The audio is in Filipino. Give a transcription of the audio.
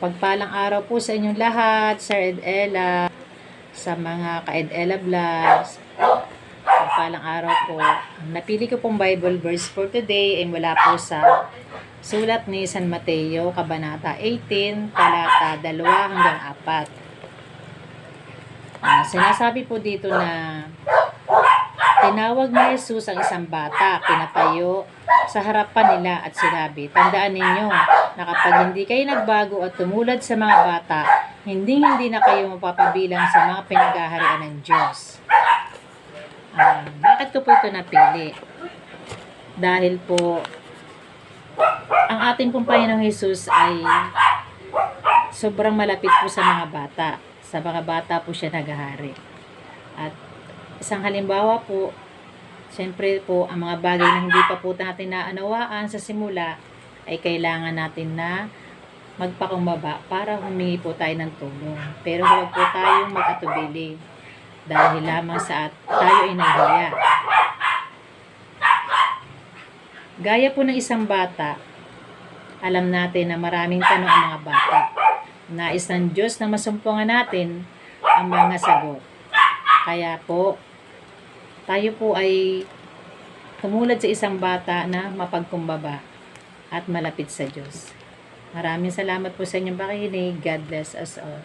Mapagpalang araw po sa inyong lahat, Sir Ed Ella, sa mga ka-Ed Ella Vlogs. Mapagpalang araw po. Ang napili ko pong Bible verse for today ay mula po sa sulat ni San Mateo, Kabanata 18, talata 2 hanggang 4. Sinasabi po dito na tinawag ni Jesus ang isang bata, pinatayo sa harapan nila at sinabi, "Tandaan ninyo na kapag hindi kayo nagbago at tumulad sa mga bata, hindi na kayo mapapabilang sa mga pinag-aharian ng Diyos." Bakit ko po ito napili? Dahil po, ang ating pong Panginoong Jesus ay sobrang malapit po sa mga bata. Sa mga bata po siya naghahari. At isang halimbawa po, siyempre po, ang mga bagay na hindi pa po natin naanawaan sa simula, ay kailangan natin na magpakumbaba para humingi po tayo ng tulong. Pero huwag po tayong mag-atubili dahil lamang sa tayo ay nahihiya. Gaya po ng isang bata, alam natin na maraming tanong ang mga bata. Nais ng Diyos na masumpungan natin ang mga sagot. Kaya po, tayo po ay tumulad sa isang bata na mapagkumbaba at malapit sa Diyos. Maraming salamat po sa inyong pakikinig. God bless us all.